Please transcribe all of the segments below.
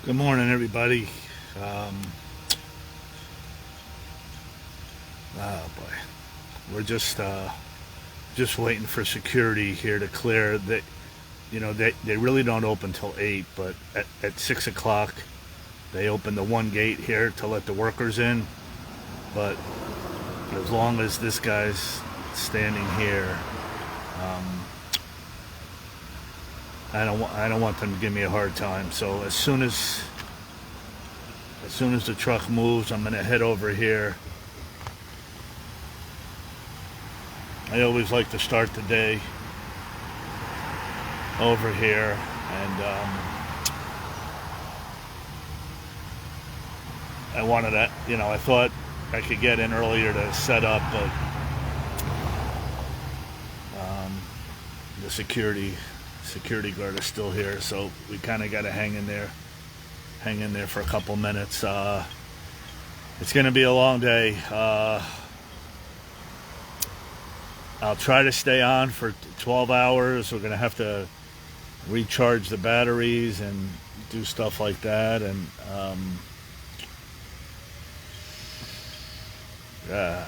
Good morning, everybody. Um, oh boy, we're just waiting for security here to clear. That they really don't open till 8, but at 6 o'clock they open the one gate here to let the workers in. But as long as this guy's standing here, um, I don't want them to give me a hard time. So as soon as the truck moves, I'm gonna head over here. I always like to start the day over here, and I thought I could get in earlier to set up, but the security guard is still here, so we kind of got to hang in there for a couple minutes. It's going to be a long day. I'll try to stay on for 12 hours. We're going to have to recharge the batteries and do stuff like that. And uh,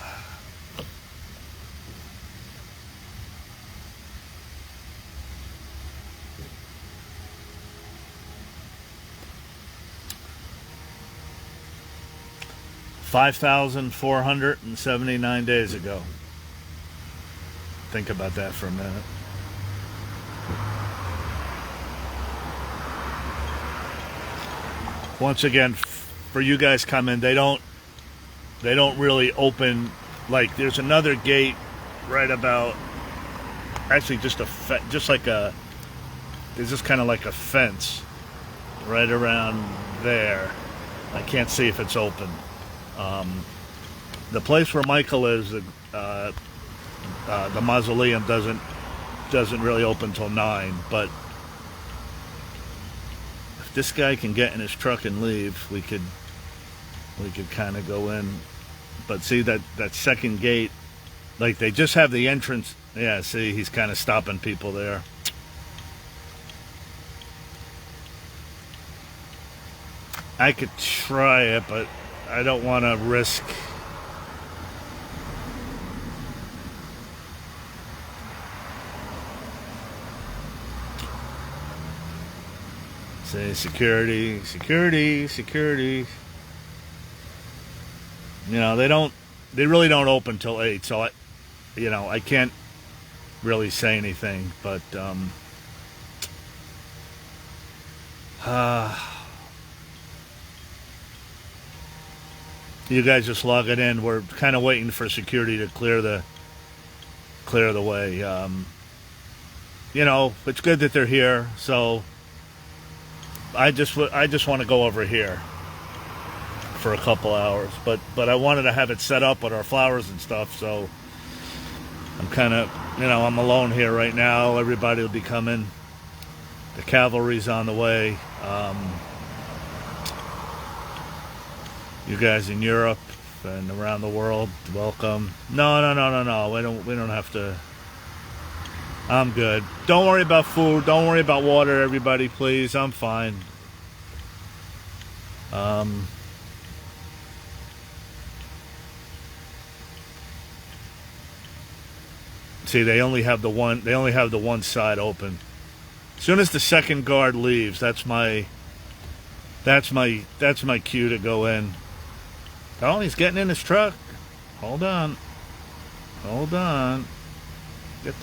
5,479 days ago. Think about that for a minute. Once again, for you guys coming, they don't really open. Like, there's another gate right about, actually just there's just kind of like a fence right around there. I can't see if it's open. The place where Michael is, the mausoleum doesn't really open till 9. But if this guy can get in his truck and leave, we could kind of go in. But see that second gate, like, they just have the entrance. Yeah, see, he's kind of stopping people there. I could try it, but I don't want to risk. Say security. They really don't open till 8, so I can't really say anything, but you guys just log it in. We're kind of waiting for security to clear the way. It's good that they're here, so I just want to go over here for a couple hours, but I wanted to have it set up with our flowers and stuff, so I'm kind of, I'm alone here right now. Everybody will be coming. The cavalry's on the way. You guys in Europe and around the world, welcome. No. We don't have to. I'm good. Don't worry about food. Don't worry about water, everybody, please. I'm fine. See, they only have the one side open. As soon as the second guard leaves, that's my cue to go in. Oh, he's getting in his truck. Hold on. Get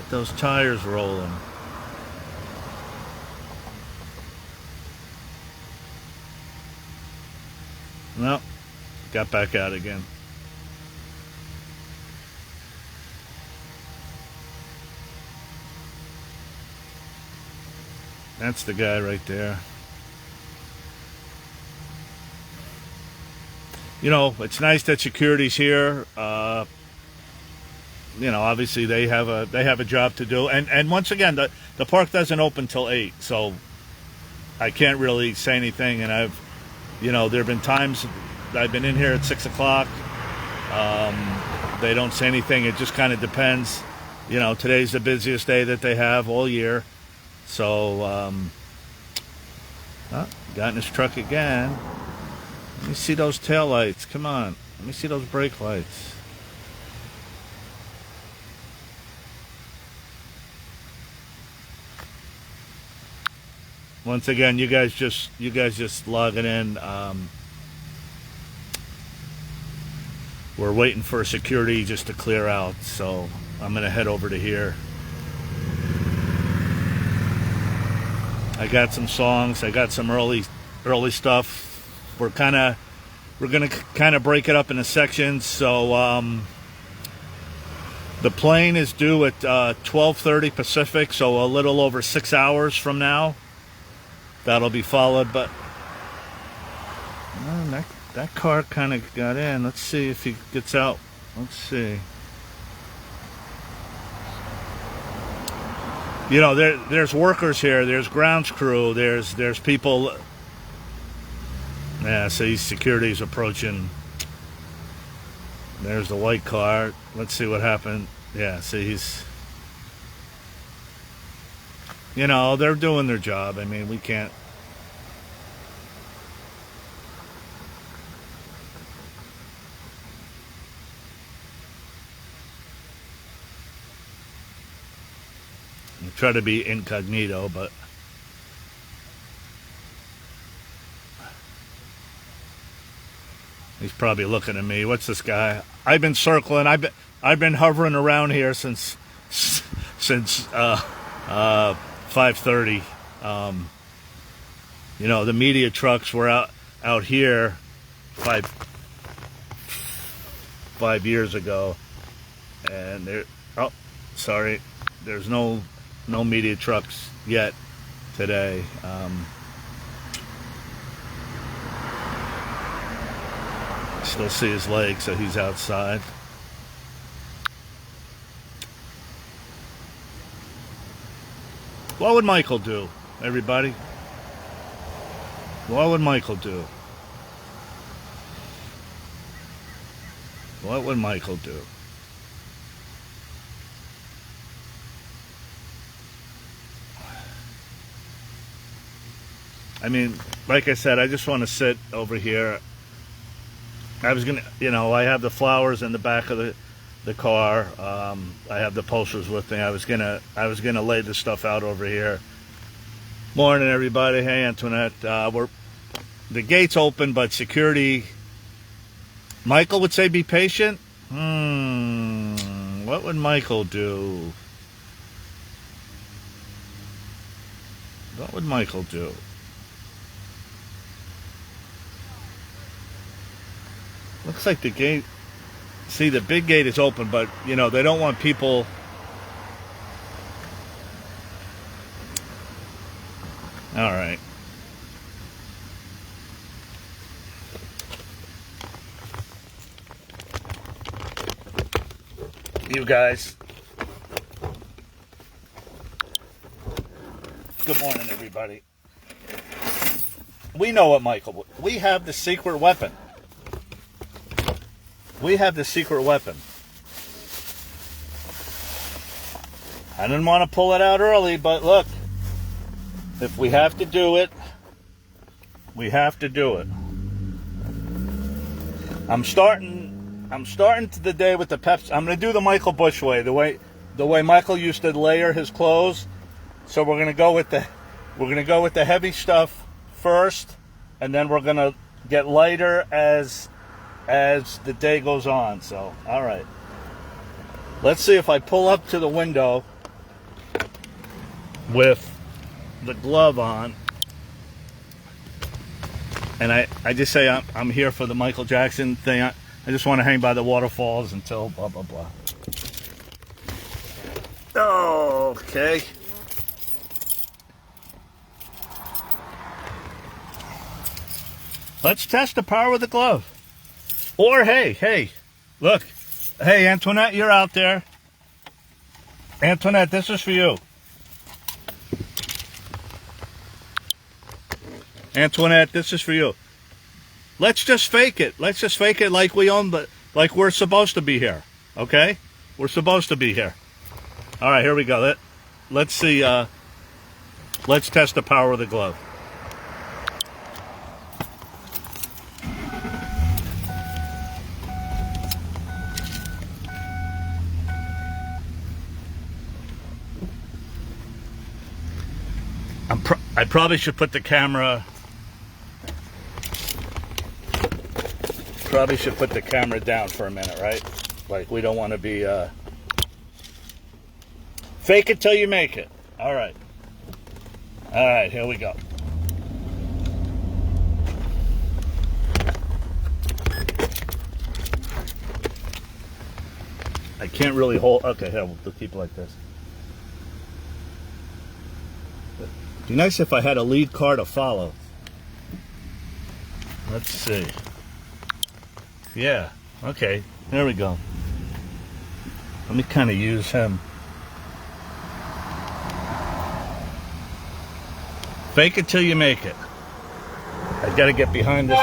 those tires rolling. No, got back out again. That's the guy right there. It's nice that security's here. Obviously they have a job to do. And once again, the park doesn't open till 8, so I can't really say anything. And there have been times I've been in here at 6 o'clock. They don't say anything. It just kind of depends. You know, today's the busiest day that they have all year. So, got in his truck again. Let me see those tail lights. Come on. Let me see those brake lights. Once again, you guys just logging in. We're waiting for security just to clear out, so I'm gonna head over to here. I got some songs. I got some early stuff. We're gonna kind of break it up into sections. So the plane is due at 12:30 Pacific, so a little over 6 hours from now. That'll be followed, but that car kind of got in. Let's see if he gets out. Let's see. You know, there's workers here. There's grounds crew. There's people. Yeah, see, security's approaching. There's the white car. Let's see what happened. Yeah, see, he's. You know, they're doing their job. I mean, we can't. We try to be incognito, but. He's probably looking at me. What's this guy? I've been circling. I've been hovering around here since 5:30. You know, the media trucks were out here five years ago, and there. Oh, sorry. There's no media trucks yet today. Still see his legs, so he's outside. What would Michael do, everybody? What would Michael do? What would Michael do? I mean, like I said, I just want to sit over here. I was gonna, you know, I have the flowers in the back of the car. I have the posters with me. I was gonna lay this stuff out over here. Morning, everybody. Hey, Antoinette. The gate's open, but security. Michael would say, "Be patient." What would Michael do? What would Michael do? Looks like the gate. See, the big gate is open, but you know they don't want people. All right. You guys. Good morning, everybody. We know what Michael. We have the secret weapon. We have the secret weapon. I didn't want to pull it out early, but look, if we have to do it, we have to do it. I'm starting the day with the Pepsi. I'm going to do the Michael Bush way, the way Michael used to layer his clothes. So we're going to go with the heavy stuff first, and then we're going to get lighter as the day goes on. So, all right. Let's see if I pull up to the window with the glove on. And I just say I'm here for the Michael Jackson thing. I just want to hang by the waterfalls until blah, blah, blah. Okay. Let's test the power of the glove. Or, hey, look. Hey, Antoinette, you're out there. Antoinette, this is for you. Antoinette, this is for you. Let's just fake it. Let's just fake it like we own like we're supposed to be here. Okay? We're supposed to be here. All right, here we go. Let's see. Let's test the power of the glove. I probably should put the camera. Probably should put the camera down for a minute, right? Like, we don't want to be. Fake it till you make it. All right. All right, here we go. I can't really hold. Okay, here, we'll keep it like this. Be nice if I had a lead car to follow. Let's see. Yeah, okay, there we go. Let me kind of use him. Fake it till you make it. I gotta get behind this.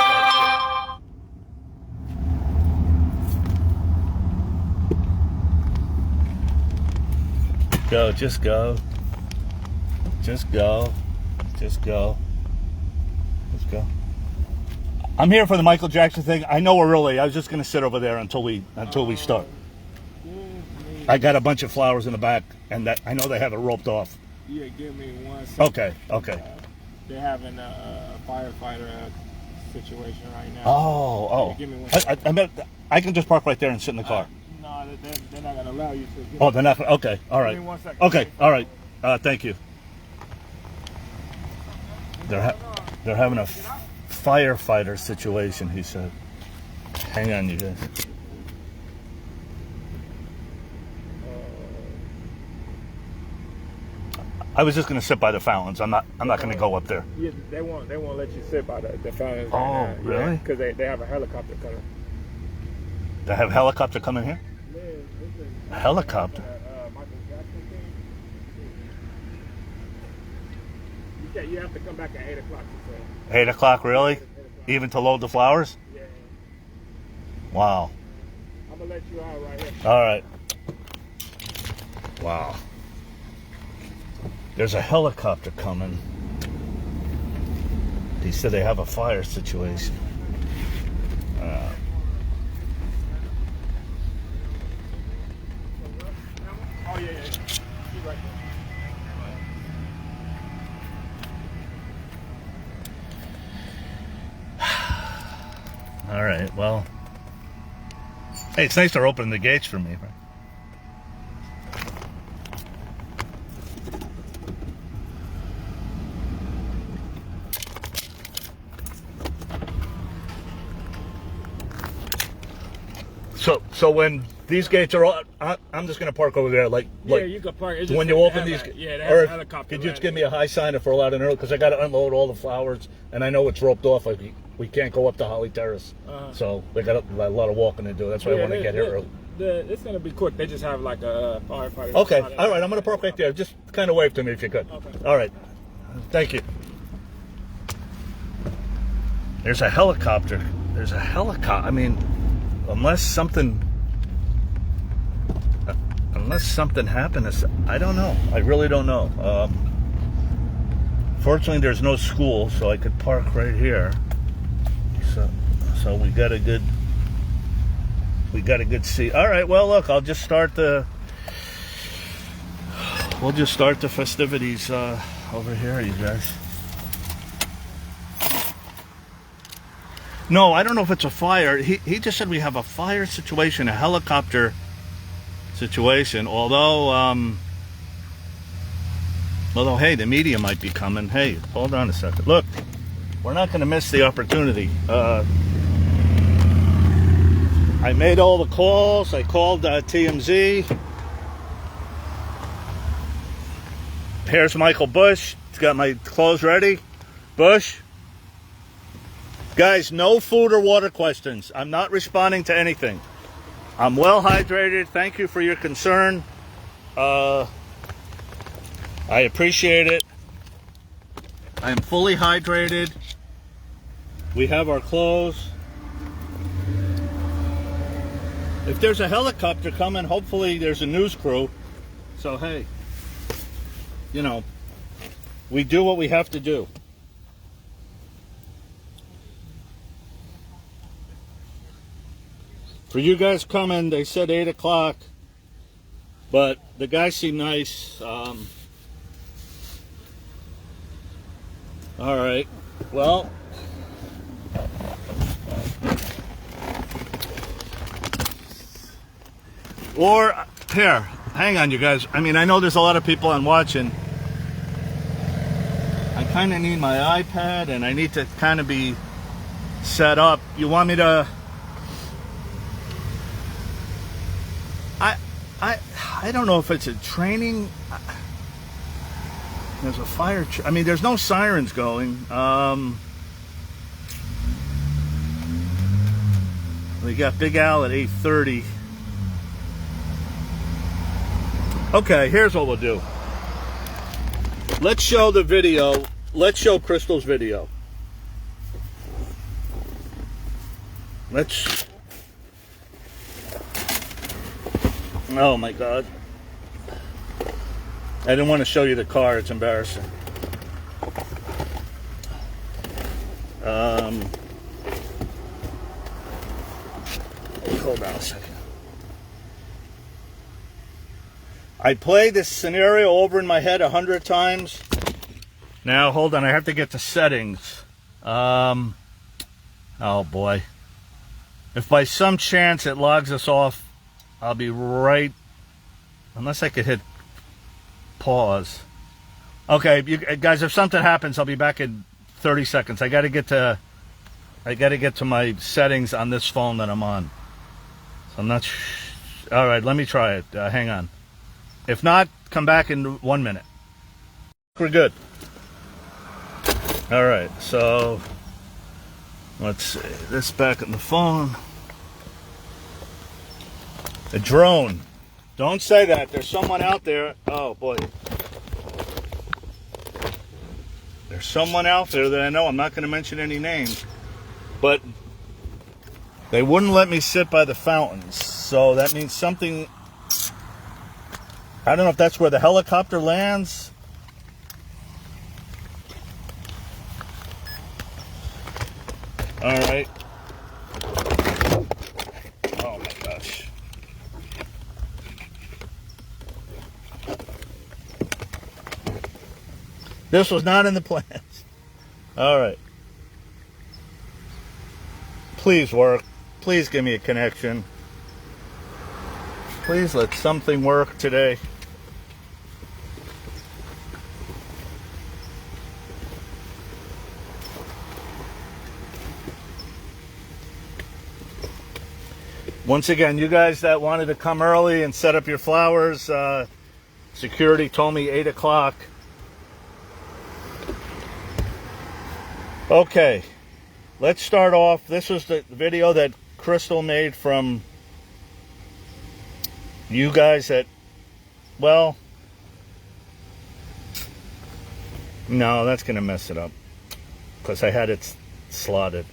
Go, just go. Just go. Just go. Let's go. I'm here for the Michael Jackson thing. I know we're early. I was just gonna sit over there until we start. I got a bunch of flowers in the back, and that I know they have it roped off. Yeah, give me 1 second. Okay, okay. They're having a firefighter situation right now. Oh. Yeah, give me 1 second. I can just park right there and sit in the car. No, they're not gonna allow you to. Oh, they're not. Okay, all right. Give me 1 second. Okay, all right. Thank you. They're having a firefighter situation, he said. Hang on, you guys. I was just gonna sit by the fountains. I'm not gonna go up there. Yeah, they won't let you sit by the fountains. Oh, really? Because they have a helicopter coming. They have a helicopter coming here? Yeah, A helicopter? Michael Jackson thing. You have to come back at 8 o'clock. 8 o'clock, really? Even to load the flowers? Yeah. Wow. I'm gonna let you out right here. All right. Wow. There's a helicopter coming. He said they have a fire situation. Oh, yeah. He's right there. All right, well. Hey, it's nice they're opening the gates for me, right? So when these gates are all, I'm just gonna park over there, like you can park. It's when just you open these, they have or a helicopter. could you just give me a high sign if we're allowed in early? Because I got to unload all the flowers, and I know it's roped off. Like we can't go up to Holly Terrace, so they got a lot of walking to do. That's why I want to get here early. It's gonna be quick. They just have like a firefighter. Okay, all right. I'm gonna park right there. Just kind of wave to me if you could. Okay. All right. Thank you. There's a helicopter. There's a helicopter. I mean, unless something happened, I don't know. I really don't know. Fortunately, there's no school, so I could park right here. So we got a good seat. All right. Well, look, we'll just start the festivities over here, you guys. No, I don't know if it's a fire. He just said we have a fire situation, a helicopter situation. Although, hey, the media might be coming. Hey, hold on a second. Look, we're not going to miss the opportunity. I made all the calls. I called TMZ. Here's Michael Bush. He's got my clothes ready. Bush. Guys, no food or water questions. I'm not responding to anything. I'm well hydrated. Thank you for your concern. I appreciate it. I am fully hydrated. We have our clothes. If there's a helicopter coming, hopefully there's a news crew So hey, you know, we do what we have to do. For you guys coming, they said 8 o'clock, but the guys seem nice. All right, well, or here, hang on, you guys. I mean, I know there's a lot of people on watching. I kind of need my iPad, and I need to kind of be set up. You want me to? I don't know if it's a training. There's a fire. I mean, there's no sirens going. We got Big Al at 8:30. Okay, here's what we'll do. Let's show the video. Let's show Crystal's video. Let's. Oh my God. I didn't want to show you the car. It's embarrassing. Hold on a second. I played this scenario over in my head 100 times. Now, hold on. I have to get to settings. Oh boy. If by some chance it logs us off, I'll be right, unless I could hit pause. Okay, you guys, if something happens, I'll be back in 30 seconds. I got to get to my settings on this phone that I'm on. So I'm not. All right, let me try it. Hang on. If not, come back in 1 minute. We're good. All right, so let's see. This back on the phone. A drone. Don't say that. There's someone out there. Oh, boy. There's someone out there that I know. I'm not going to mention any names. But they wouldn't let me sit by the fountains. So that means something. I don't know if that's where the helicopter lands. All right. Oh, my gosh. This was not in the plans. All right. Please work. Please give me a connection. Please let something work today. Once again, you guys that wanted to come early and set up your flowers, security told me 8 o'clock. Okay, let's start off. This was the video that Crystal made from you guys that, well, no, that's going to mess it up because I had it slotted.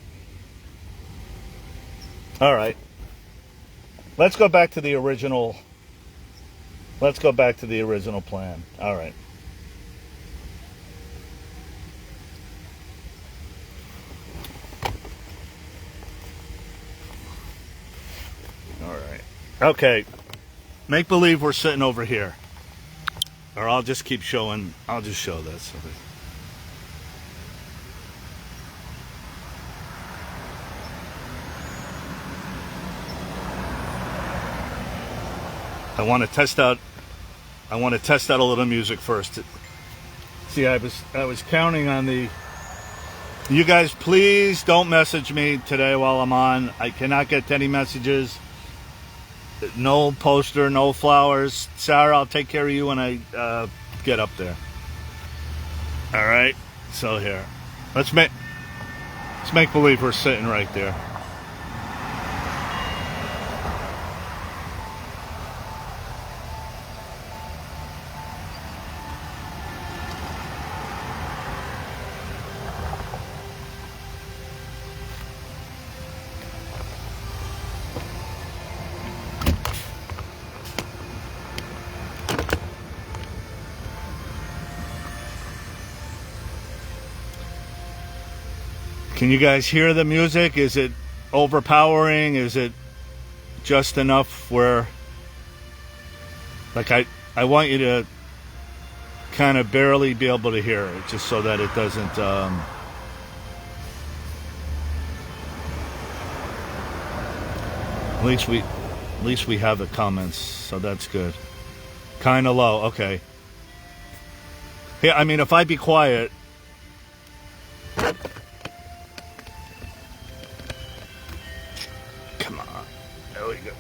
All right. Let's go back to the original. Let's go back to the original plan. All right. All right. Okay. Make believe we're sitting over here. Or I'll just keep showing. I'll just show this. I want to test out a little music first. See, I was counting on the. You guys, please don't message me today while I'm on. I cannot get any messages. No poster, no flowers. Sarah, I'll take care of you when I get up there. All right. So here, let's make believe we're sitting right there. Can you guys hear the music? Is it overpowering? Is it just enough where, like, I want you to kind of barely be able to hear it, just so that it doesn't at least we have the comments, so that's good. Kind of low. Okay. Yeah, I mean, if I be quiet, come on, there we go.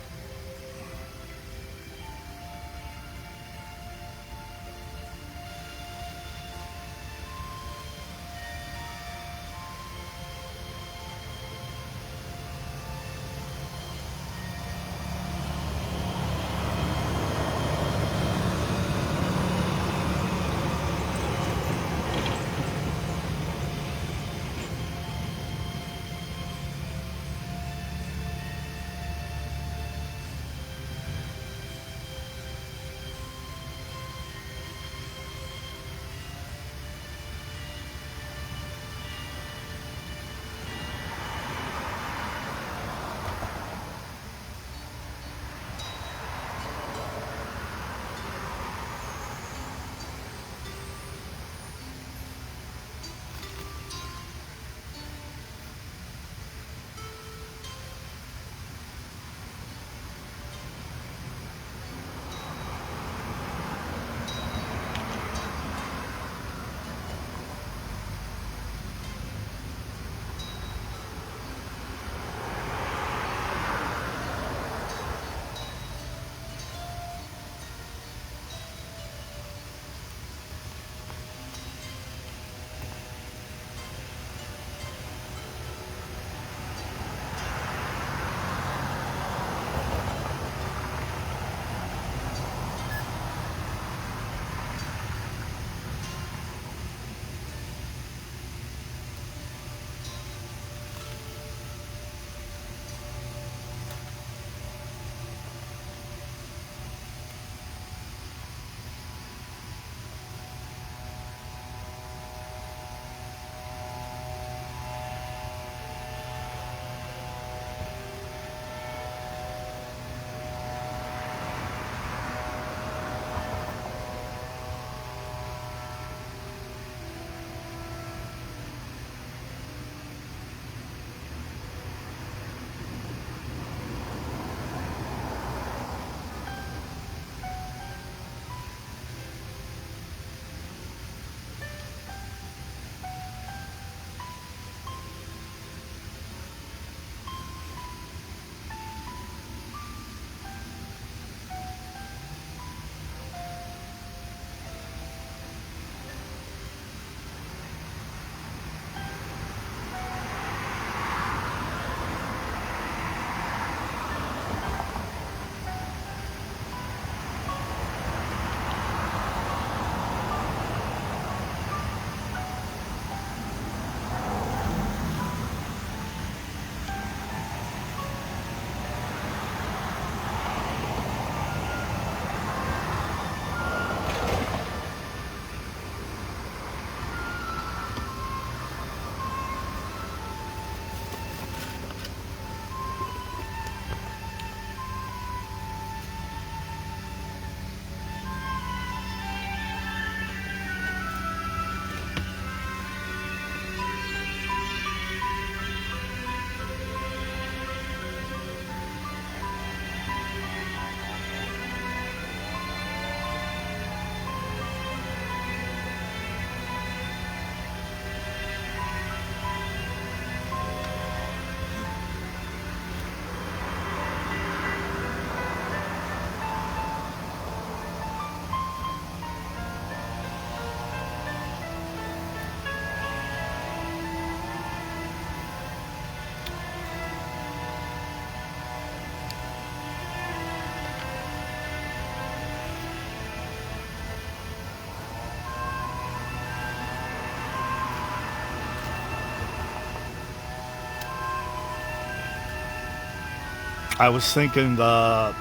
I was thinking the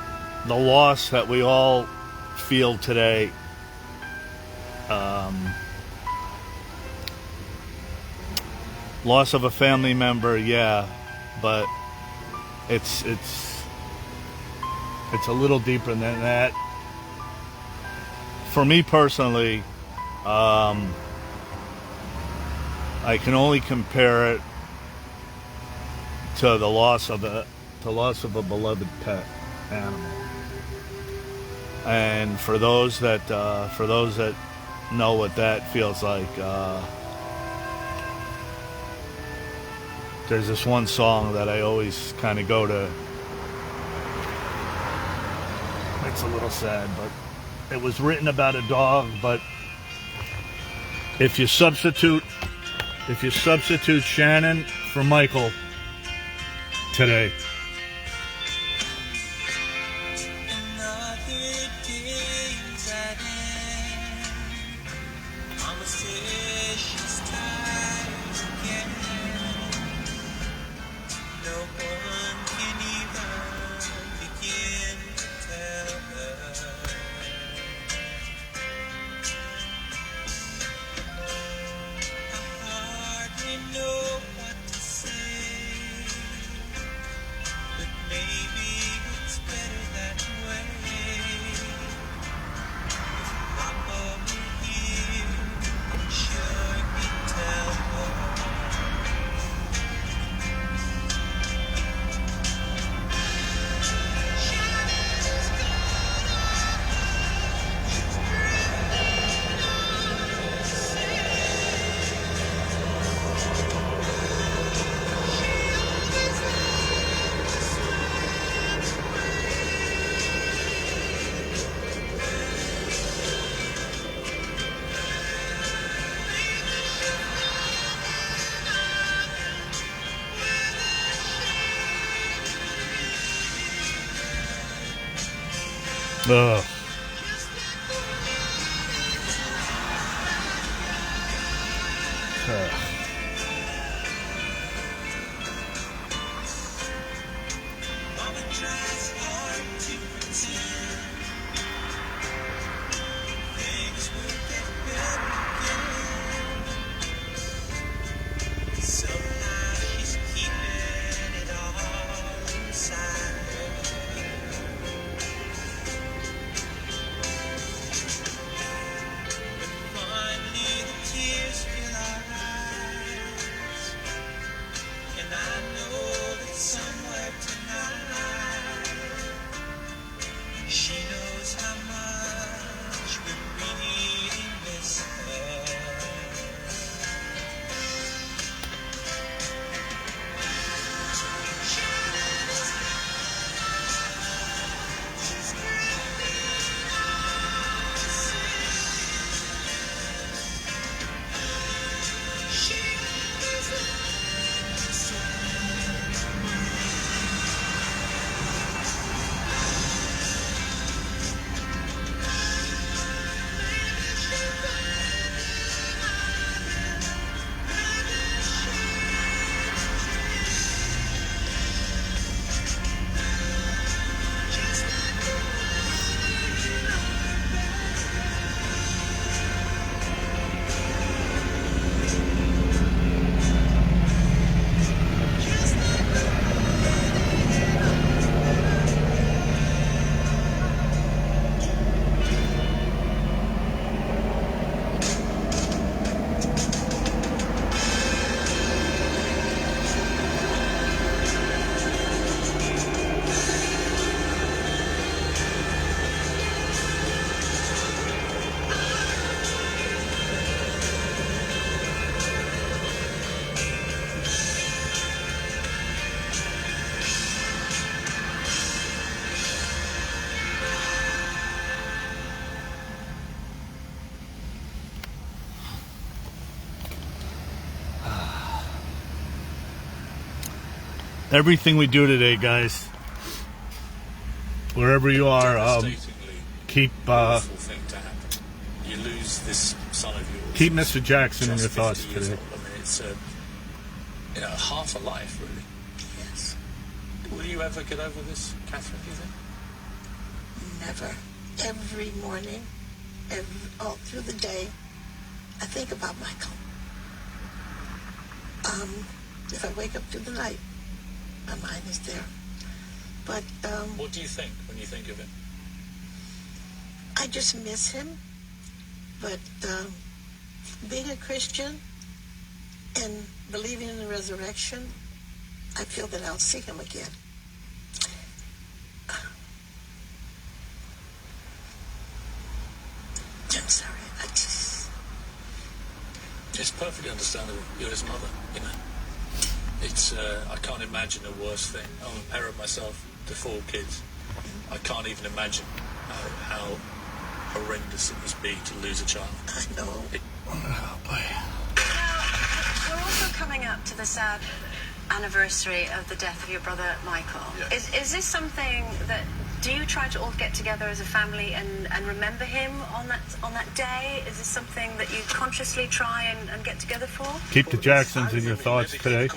loss that we all feel today. loss of a family member, yeah, but it's a little deeper than that. For me personally, I can only compare it to the loss of a beloved pet animal. And for those that know what that feels like, there's this one song that I always kind of go to. It's a little sad, but it was written about a dog. But if you substitute Shannon for Michael today, ugh. Everything we do today, guys, wherever you are, keep you lose this son of yours. keep Mr. Jackson in your thoughts today. I mean, it's half a life, really. Yes. Will you ever get over this, Catherine, do you think? Never. Every morning, all through the day, I think about Michael. If I wake up through the night, my mind is there. But What do you think when you think of him? I just miss him. But being a Christian and believing in the resurrection, I feel that I'll see him again. I'm sorry. It's perfectly understandable. You're his mother, you know. It's, I can't imagine a worse thing. I'm a parent myself to 4 kids. I can't even imagine how horrendous it must be to lose a child. I know. Oh boy. Now, we're also coming up to the sad anniversary of the death of your brother Michael. Yeah. Is this something that, do you try to all get together as a family and remember him on that day? Is this something that you consciously try and get together for? Keep the Jacksons in your thoughts today.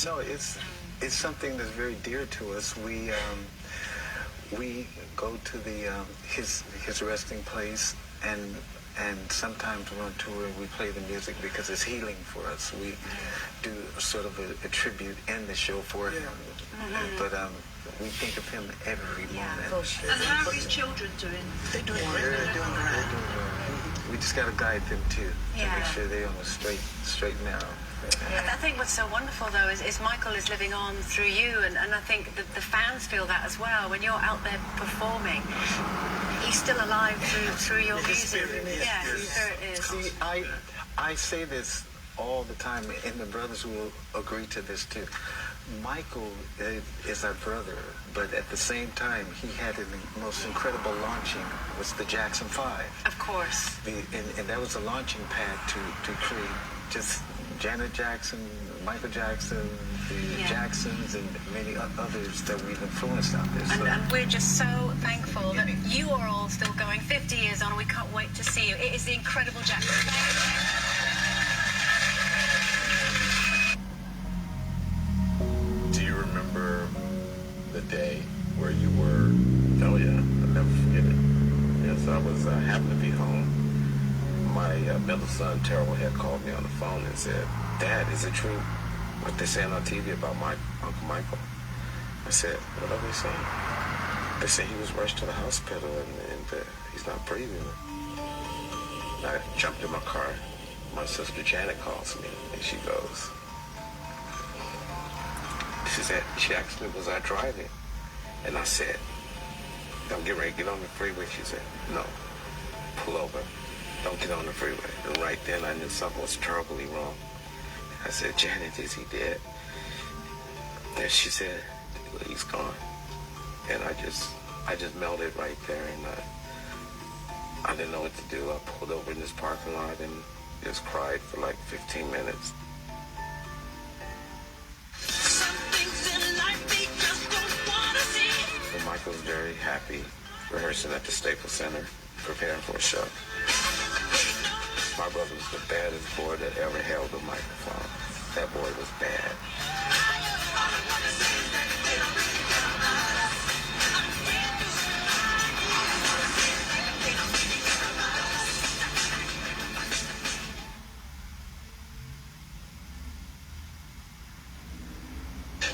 No, it's something that's very dear to us. We go to the his resting place, and sometimes we're on tour. We play the music because it's healing for us. We do sort of a tribute in the show for him, but we think of him every moment. And how are his children doing? They're doing They're great. doing great. We just got to guide them too to Yeah. make sure they're on the straight and narrow. I think what's so wonderful, though, is Michael is living on through you, and I think that the fans feel that as well. When you're out there performing, he's still alive through your music. Yeah, his spirit is. See, I say this all the time, and the brothers will agree to this too. Michael is our brother, but at the same time, he had the most incredible launching was the Jackson 5. Of course. And that was a launching pad to create just Janet Jackson, Michael Jackson, the Jacksons, and many others that we've influenced out there. So. And we're just so thankful that you are all still going 50 years on, and we can't wait to see you. It is the incredible Jackson. Do you remember the day where you were? Oh yeah, I'll never forget it. Yes, I was happened to be home. My middle son Terrell had called me on the phone and said, "Dad, is it true what they're saying on TV about my Uncle Michael?" I said, "What are they saying?" They say he was rushed to the hospital and he's not breathing. I jumped in my car. My sister Janet calls me and she goes, she said, she asked me, was I driving? And I said, don't get ready to get on the freeway. She said, no, pull over. Don't get on the freeway. And right then I knew something was terribly wrong. I said, Janet, is he dead? And she said, well, he's gone. And I just melted right there, and I didn't know what to do. I pulled over in this parking lot and just cried for like 15 minutes. And Michael was very happy, rehearsing at the Staples Center, preparing for a show. My brother was the baddest boy that ever held a microphone. That boy was bad.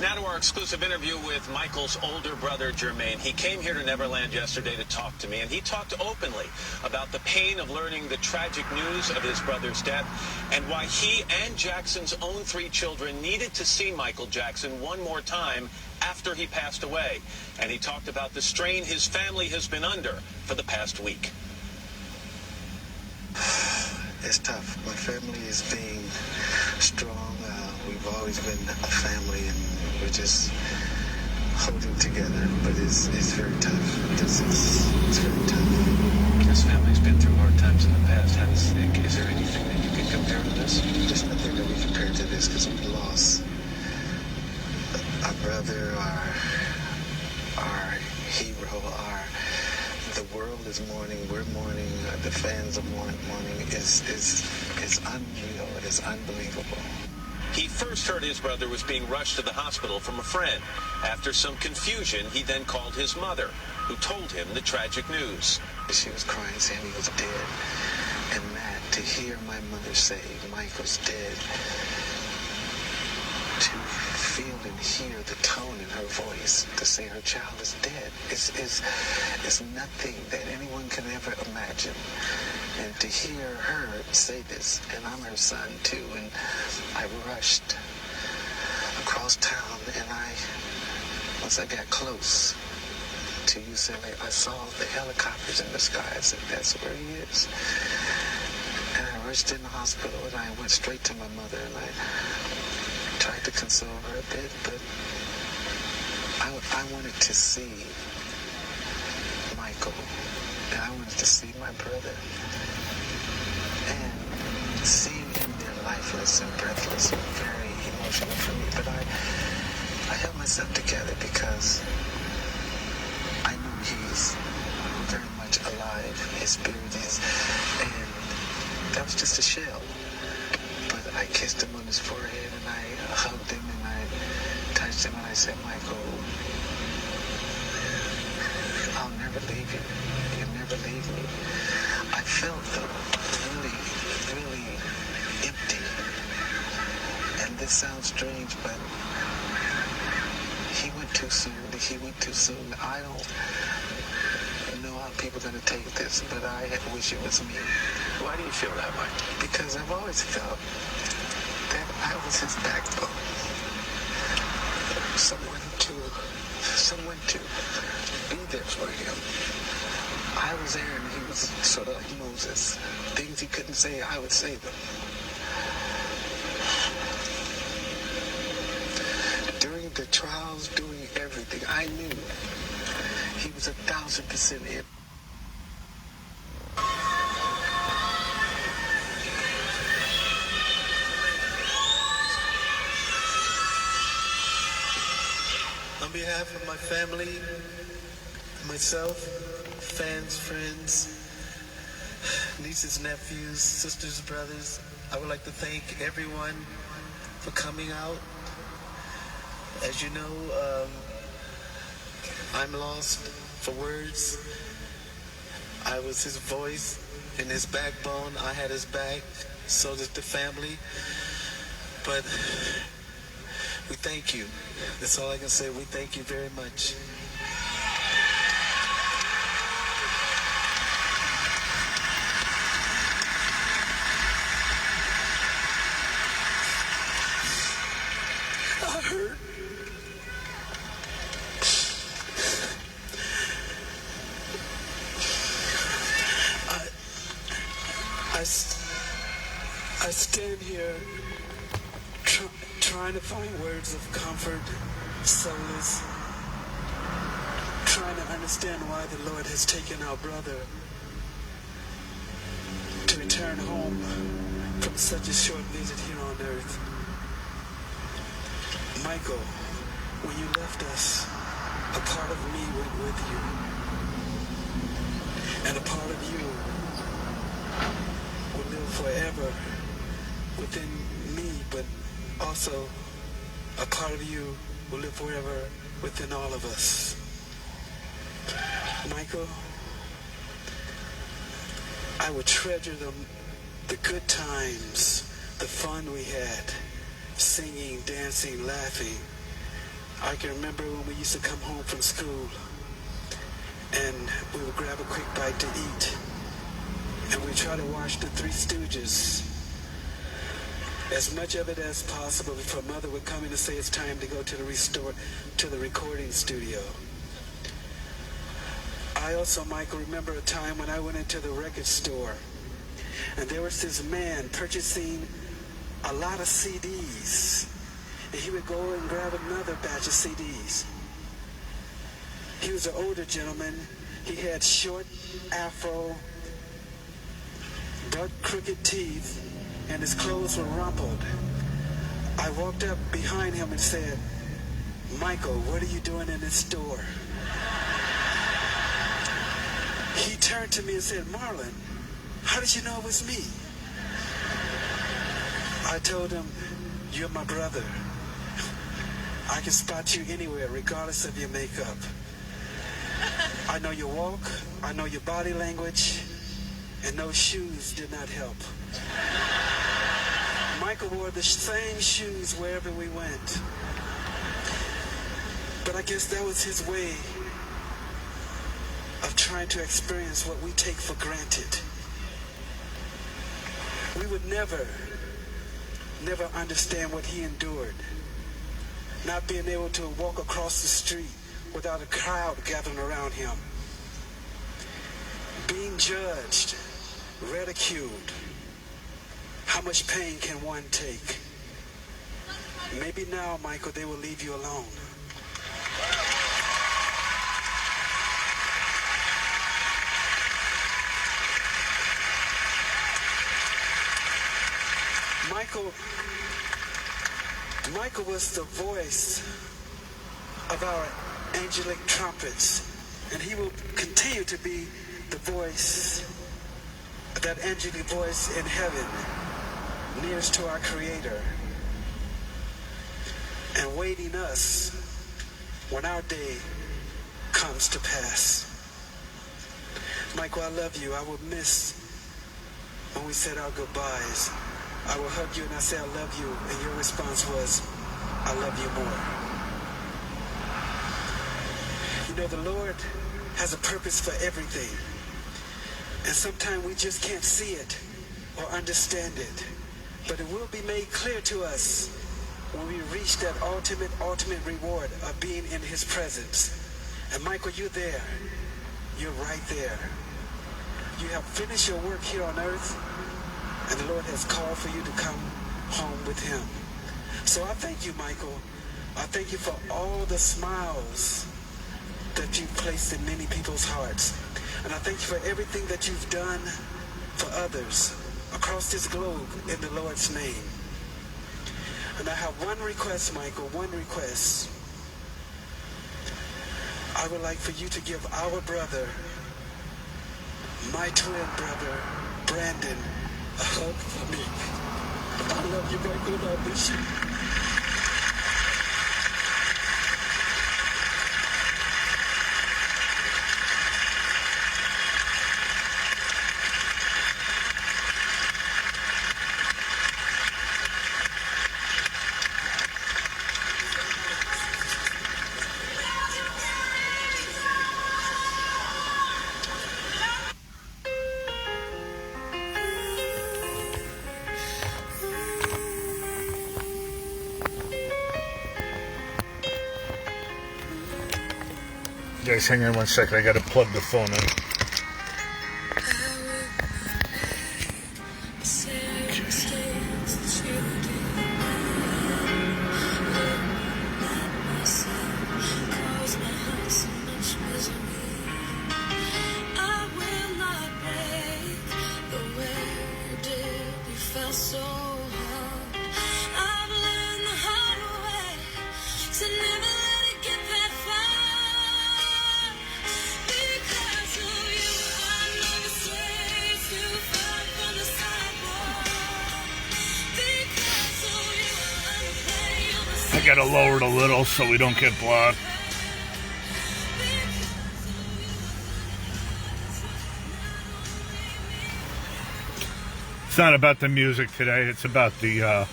Now to our exclusive interview with Michael's older brother, Jermaine. He came here to Neverland yesterday to talk to me, and he talked openly about the pain of learning the tragic news of his brother's death and why he and Jackson's own 3 children needed to see Michael Jackson one more time after he passed away. And he talked about the strain his family has been under for the past week. It's tough. My family is being strong. We've always been a family, and we're just holding together. But it's very tough. It's very tough. This family's been through hard times in the past. Is there anything that you can compare to this? There's nothing that we compare to this because we lost our brother, our hero, the world is mourning. We're mourning. The fans are mourning. It's unreal. It is unbelievable. He first heard his brother was being rushed to the hospital from a friend. After some confusion, he then called his mother, who told him the tragic news. She was crying, saying he was dead. And Matt, to hear my mother say Michael's dead, in her voice to say her child is dead is nothing that anyone can ever imagine. And to hear her say this, and I'm her son too, and I rushed across town, and once I got close to UCLA, I saw the helicopters in the sky. I said, that's where he is. And I rushed in the hospital, and I went straight to my mother, and I tried to console her a bit, but I wanted to see Michael, and I wanted to see my brother, and seeing him there lifeless and breathless was very emotional for me. But I held myself together because I know he's very much alive. His spirit is, and that was just a shell. But I kissed him on his forehead, and I hugged him, and I touched him, and I said, Michael, I'll never leave you. You'll never leave me. I felt though really, really empty. And this sounds strange, but he went too soon. He went too soon. I don't know how people are going to take this, but I wish it was me. Why do you feel that way? Because I've always felt that I was his backbone. Someone to be there for him. I was there and he was sort of like Moses. Things he couldn't say, I would say them. During the trials, doing everything, I knew he was 1,000% in. On behalf of my family, myself, fans, friends, nieces, nephews, sisters, brothers, I would like to thank everyone for coming out. As you know, I'm lost for words. I was his voice and his backbone. I had his back, so did the family. But we thank you. That's all I can say. We thank you very much. I hurt. I stand here trying to find words of comfort, solace, trying to understand why the Lord has taken our brother to return home from such a short visit here on earth. Michael, when you left us, a part of me went with you, and a part of you will live forever within me, but also a part of you will live forever within all of us. Michael, I will treasure the good times, the fun we had, singing, dancing, laughing. I can remember when we used to come home from school and we would grab a quick bite to eat, and we try to watch the Three Stooges, as much of it as possible before Mother would come in and say it's time to go to the recording studio. I also, Michael, remember a time when I went into the record store and there was this man purchasing a lot of CDs, and he would go and grab another batch of CDs. He was an older gentleman. He had short afro, dark crooked teeth, and his clothes were rumpled. I walked up behind him and said, "Michael, what are you doing in this store?" He turned to me and said, "Marlon, how did you know it was me?" I told him, "You're my brother. I can spot you anywhere, regardless of your makeup. I know your walk, I know your body language, and those shoes did not help." Michael wore the same shoes wherever we went. But I guess that was his way of trying to experience what we take for granted. We would never understand what he endured. Not being able to walk across the street without a crowd gathering around him. Being judged, ridiculed. How much pain can one take? Maybe now, Michael, they will leave you alone. Michael was the voice of our angelic trumpets, and he will continue to be the voice, that angelic voice in heaven, nearest to our Creator, and waiting us when our day comes to pass. Michael, I love you. I will miss when we said our goodbyes. I will hug you and I say I love you, and your response was, I love you more. You know, the Lord has a purpose for everything, and sometimes we just can't see it or understand it, but it will be made clear to us when we reach that ultimate reward of being in his presence. And Michael, you're there. You're right there. You have finished your work here on earth, and the Lord has called for you to come home with him. So I thank you, Michael. I thank you for all the smiles that you've placed in many people's hearts. And I thank you for everything that you've done for others across this globe in the Lord's name. And I have one request, Michael, one request. I would like for you to give our brother, my twin brother, Brandon, a hug for me. I love you, Michael, and I miss you. Guys, hang on one second. I gotta plug the phone in. I gotta lower it a little so we don't get blocked. It's not about the music today, it's about the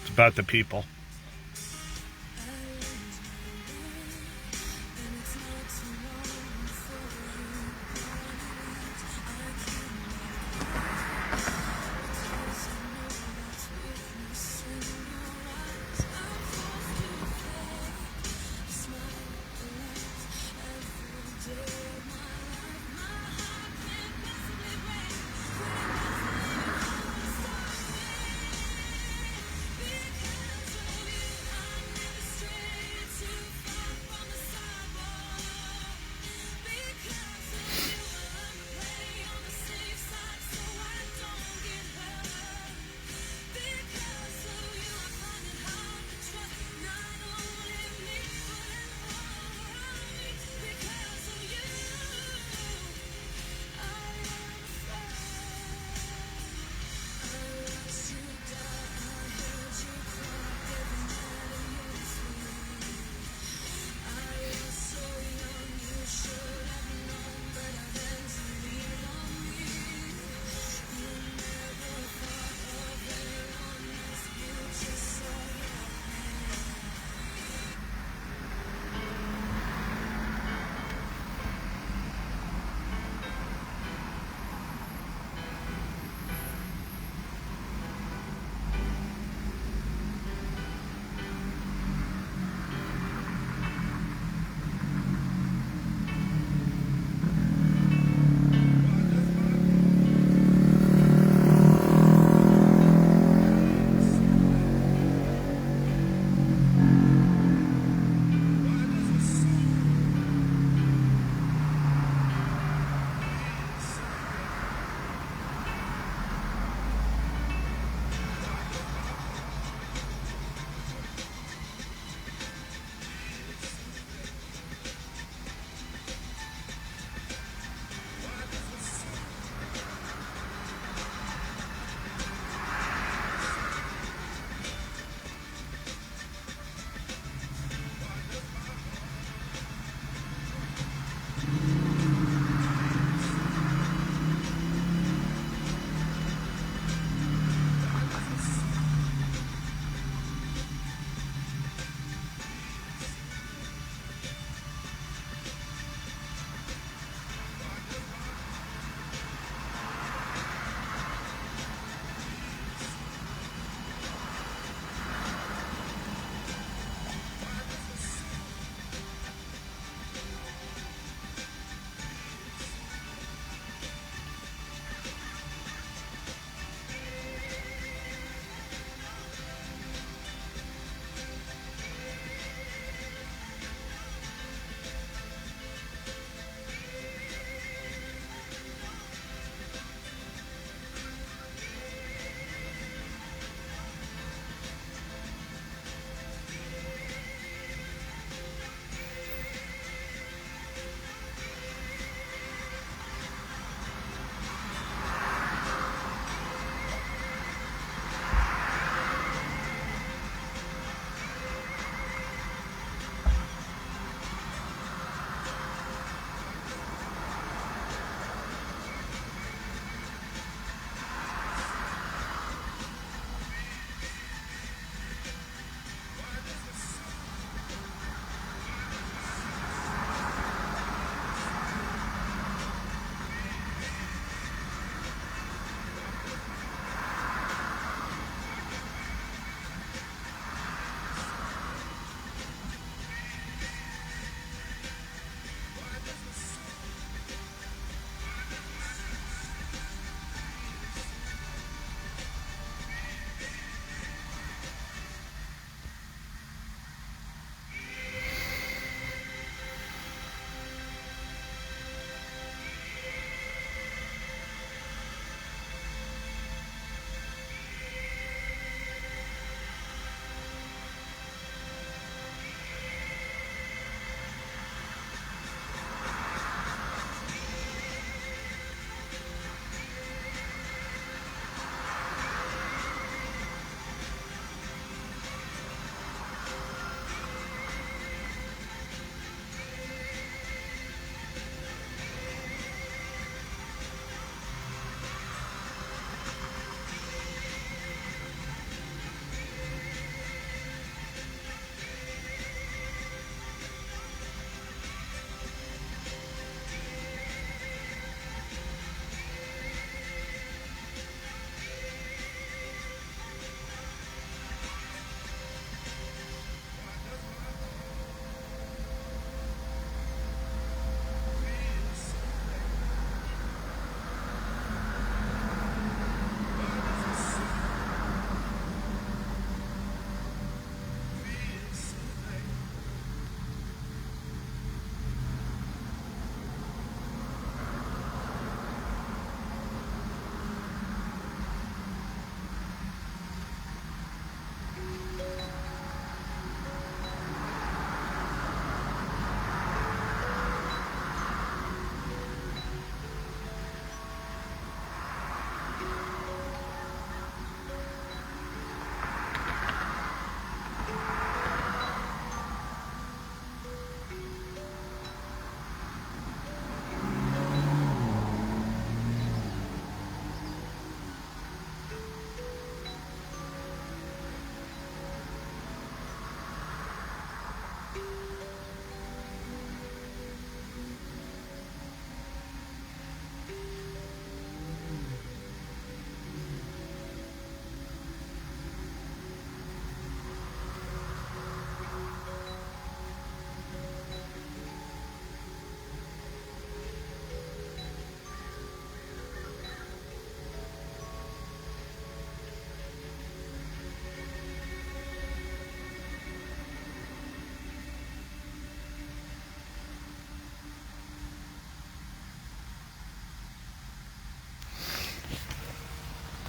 it's about the people.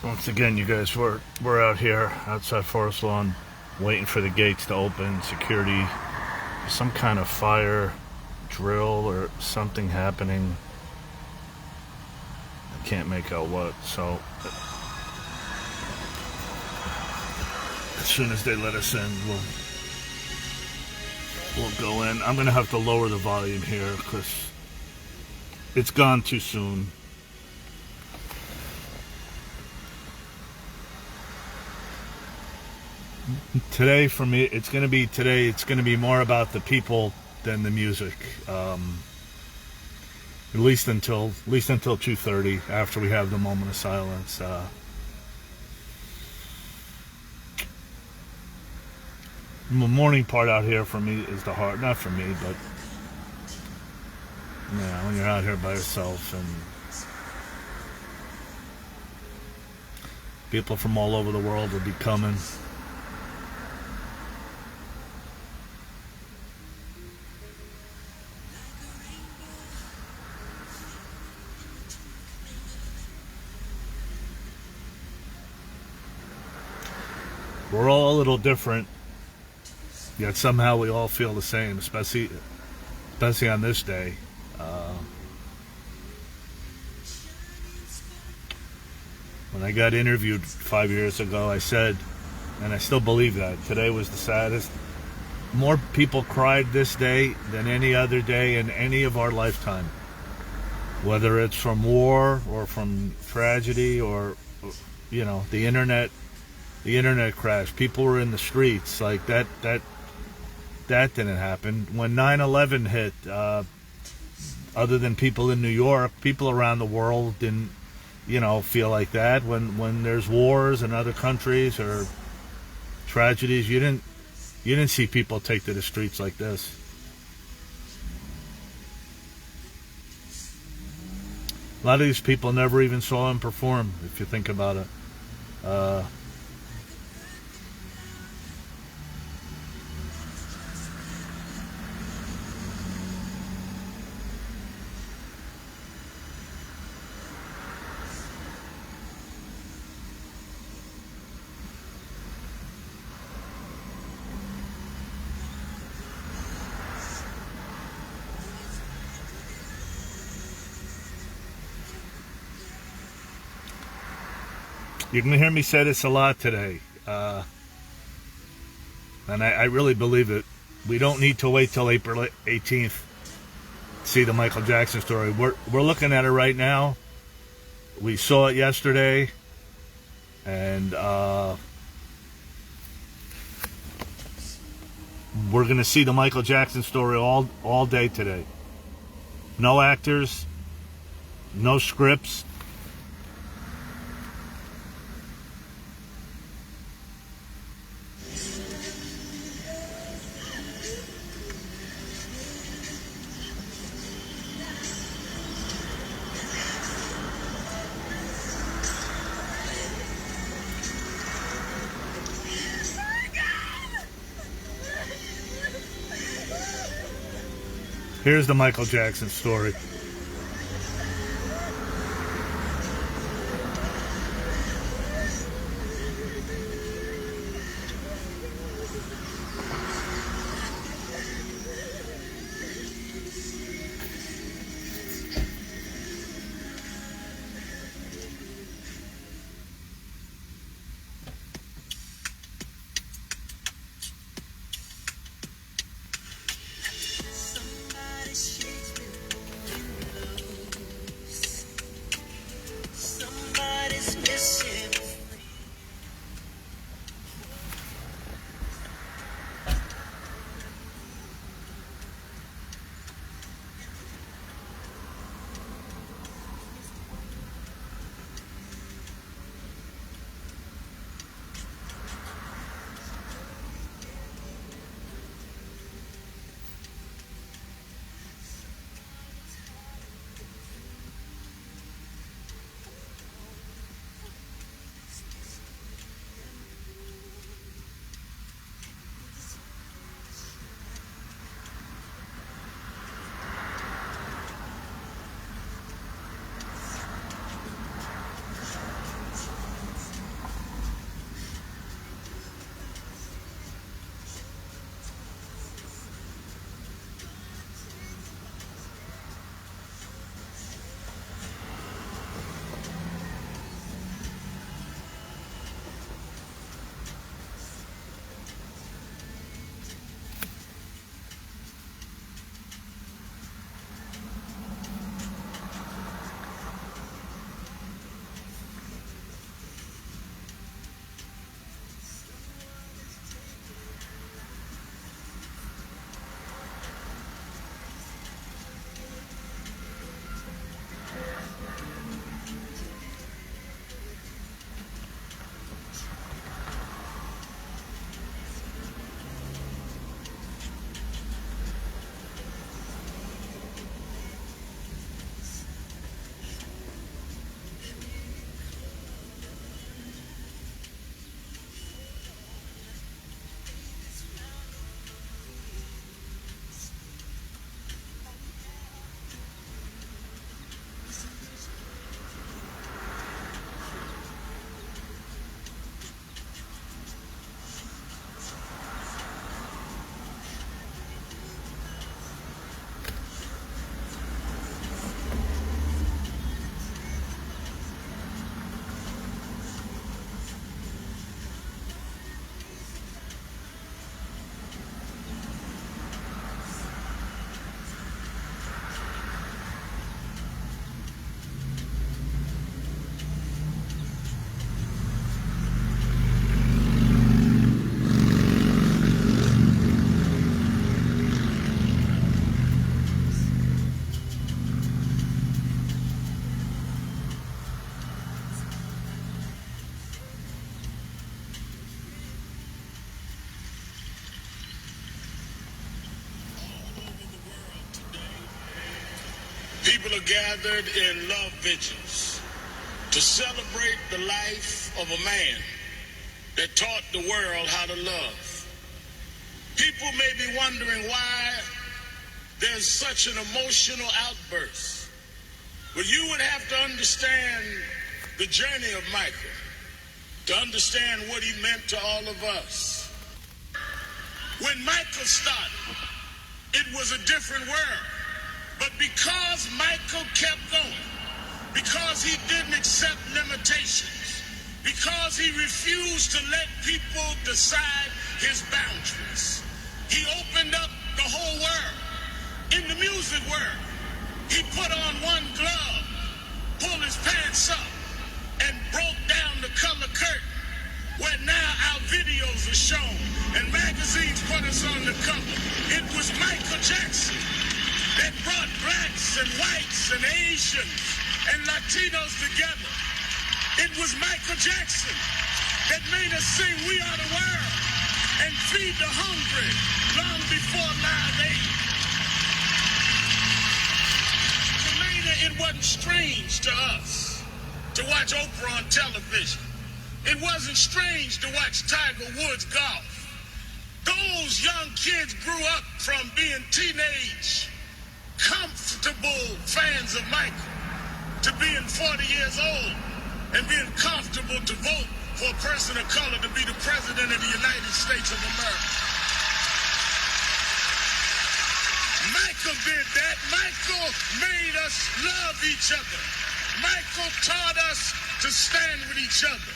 Once again, you guys, we're out here outside Forest Lawn waiting for the gates to open. Security, some kind of fire drill or something happening. I can't make out what. So as soon as they let us in, we'll go in. I'm gonna have to lower the volume here because it's gone too soon. Today, for me, it's going to be more about the people than the music. At least until 2:30, after we have the moment of silence. The morning part out here for me is the hard, not for me, but when you're out here by yourself and people from all over the world will be coming. We're all a little different, yet somehow we all feel the same, especially on this day. When I got interviewed 5 years ago, I said, and I still believe that, today was the saddest. More people cried this day than any other day in any of our lifetime. Whether it's from war or from tragedy or, the internet crash. People were in the streets like that didn't happen. When 9/11 hit, other than people in New York, people around the world didn't, feel like that. When there's wars in other countries or tragedies, you didn't see people take to the streets like this. A lot of these people never even saw him perform, if you think about it. You're going to hear me say this a lot today, and I really believe it. We don't need to wait till April 18th to see the Michael Jackson story. We're looking at it right now. We saw it yesterday, and we're going to see the Michael Jackson story all day today. No actors, no scripts. Here's the Michael Jackson story. people are gathered in love vigils to celebrate the life of a man that taught the world how to love. People may be wondering why there's such an emotional outburst. But you would have to understand the journey of Michael to understand what he meant to all of us. When Michael started, it was a different world. But because Michael kept going, because he didn't accept limitations, because he refused to let people decide his boundaries, he opened up the whole world. In the music world, he put on one glove, pulled his pants up, and broke down the color curtain, where now our videos are shown, and magazines put us on the cover. It was Michael Jackson that brought blacks and whites and Asians and Latinos together. It was Michael Jackson that made us sing "We Are the World" and feed the hungry long before Live Aid. To later, it wasn't strange to us to watch Oprah on television. It wasn't strange to watch Tiger Woods golf. Those young kids grew up from being teenage, comfortable fans of Michael to being 40 years old and being comfortable to vote for a person of color to be the president of the United States of America. Michael did that. Michael made us love each other. Michael taught us to stand with each other.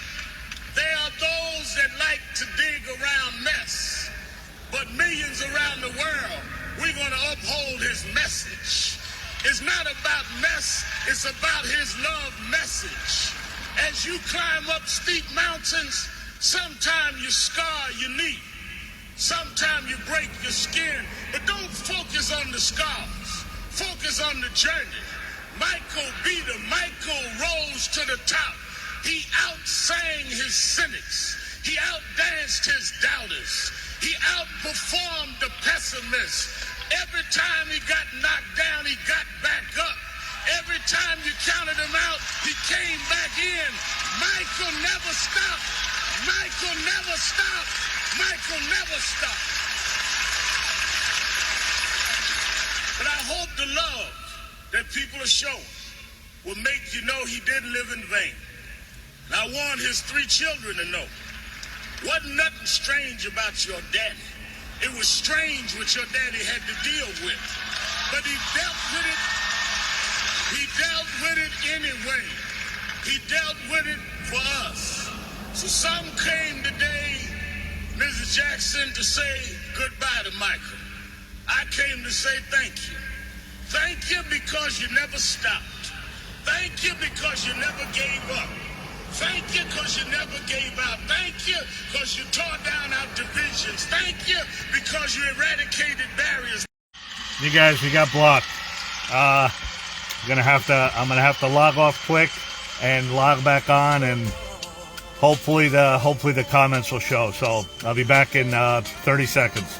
There are those that like to dig around mess, but millions around the world, we're going to uphold his message. It's not about mess, it's about his love message. As you climb up steep mountains, sometimes you scar your knee, sometimes you break your skin, but don't focus on the scars, focus on the journey. Michael beat him, Michael rose to the top. He outsang his cynics. He outdanced his doubters. He outperformed the pessimists. Every time he got knocked down, he got back up. Every time you counted him out, he came back in. Michael never stopped. Michael never stopped. Michael never stopped. But I hope the love that people are showing will make you know he didn't live in vain. And I want his 3 children to know, wasn't nothing strange about your daddy. It was strange what your daddy had to deal with. But he dealt with it. He dealt with it anyway. He dealt with it for us. So some came today, Mrs. Jackson, to say goodbye to Michael. I came to say thank you. Thank you because you never stopped. Thank you because you never gave up. Thank you because you never gave out. Thank you because you tore down our divisions. Thank you because you eradicated barriers. You guys, we got blocked. I'm gonna have to log off quick and log back on, and hopefully the comments will show. So I'll be back in 30 seconds.